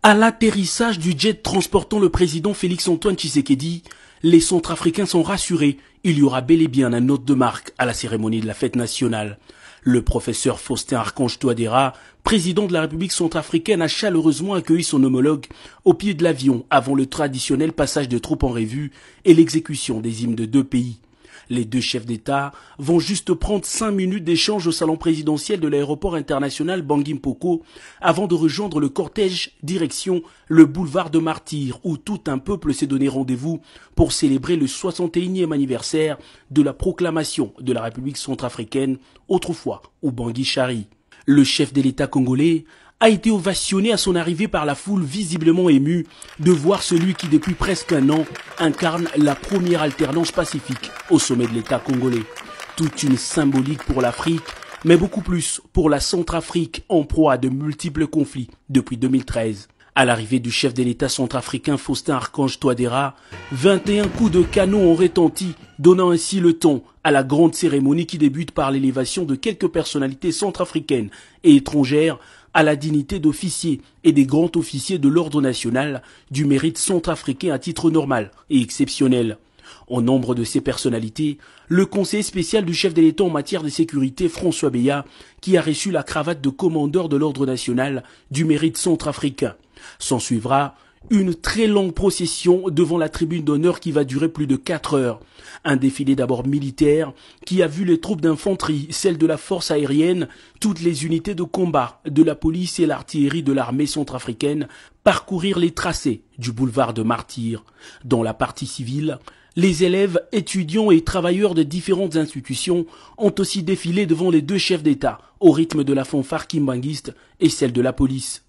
À l'atterrissage du jet transportant le président Félix-Antoine Tshisekedi, les Centrafricains sont rassurés. Il y aura bel et bien un hôte de marque à la cérémonie de la fête nationale. Le professeur Faustin Archange Touadéra, président de la République centrafricaine, a chaleureusement accueilli son homologue au pied de l'avion avant le traditionnel passage de troupes en revue et l'exécution des hymnes de deux pays. Les deux chefs d'État vont juste prendre 5 minutes d'échange au salon présidentiel de l'aéroport international Bangui Mpoko avant de rejoindre le cortège direction le boulevard de Martyrs où tout un peuple s'est donné rendez-vous pour célébrer le 61e anniversaire de la proclamation de la République centrafricaine, autrefois Ubangui Chari. Le chef de l'État congolais a été ovationné à son arrivée par la foule visiblement émue de voir celui qui depuis presque un an incarne la première alternance pacifique au sommet de l'État congolais. Toute une symbolique pour l'Afrique, mais beaucoup plus pour la Centrafrique en proie à de multiples conflits depuis 2013. À l'arrivée du chef de l'État centrafricain Faustin Archange Touadéra, 21 coups de canon ont retenti, donnant ainsi le ton à la grande cérémonie qui débute par l'élévation de quelques personnalités centrafricaines et étrangères à la dignité d'officier et des grands officiers de l'ordre national du mérite centrafricain à titre normal et exceptionnel. Au nombre de ces personnalités, le conseiller spécial du chef de l'État en matière de sécurité, François Beya, qui a reçu la cravate de commandeur de l'ordre national du mérite centrafricain. S'en suivra une très longue procession devant la tribune d'honneur qui va durer plus de 4 heures. Un défilé d'abord militaire qui a vu les troupes d'infanterie, celles de la force aérienne, toutes les unités de combat de la police et l'artillerie de l'armée centrafricaine parcourir les tracés du boulevard de Martyrs. Dans la partie civile, les élèves, étudiants et travailleurs de différentes institutions ont aussi défilé devant les deux chefs d'État au rythme de la fanfare kimbanguiste et celle de la police.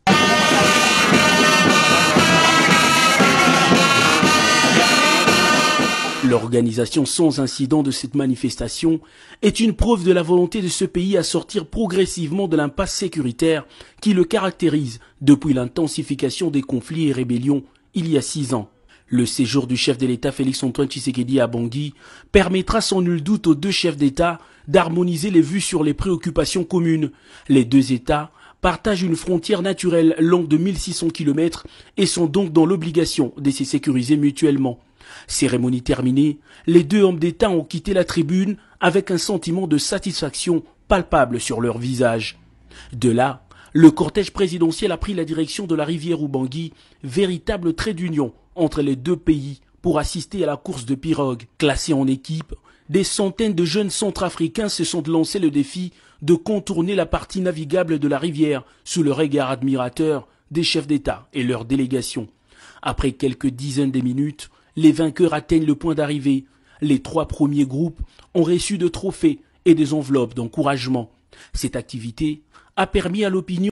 L'organisation sans incident de cette manifestation est une preuve de la volonté de ce pays à sortir progressivement de l'impasse sécuritaire qui le caractérise depuis l'intensification des conflits et rébellions il y a 6 ans. Le séjour du chef de l'État Félix-Antoine Tshisekedi à Bangui permettra sans nul doute aux deux chefs d'État d'harmoniser les vues sur les préoccupations communes. Les deux États partagent une frontière naturelle longue de 1600 km et sont donc dans l'obligation de se sécuriser mutuellement. Cérémonie terminée, les deux hommes d'État ont quitté la tribune avec un sentiment de satisfaction palpable sur leur visage. De là, le cortège présidentiel a pris la direction de la rivière Ubangui, véritable trait d'union entre les deux pays pour assister à la course de pirogues. Classés en équipe, des centaines de jeunes centrafricains se sont lancés le défi de contourner la partie navigable de la rivière sous le regard admirateur des chefs d'État et leurs délégations. Après quelques dizaines de minutes, les vainqueurs atteignent le point d'arrivée. Les 3 premiers groupes ont reçu de trophées et des enveloppes d'encouragement. Cette activité a permis à l'opinion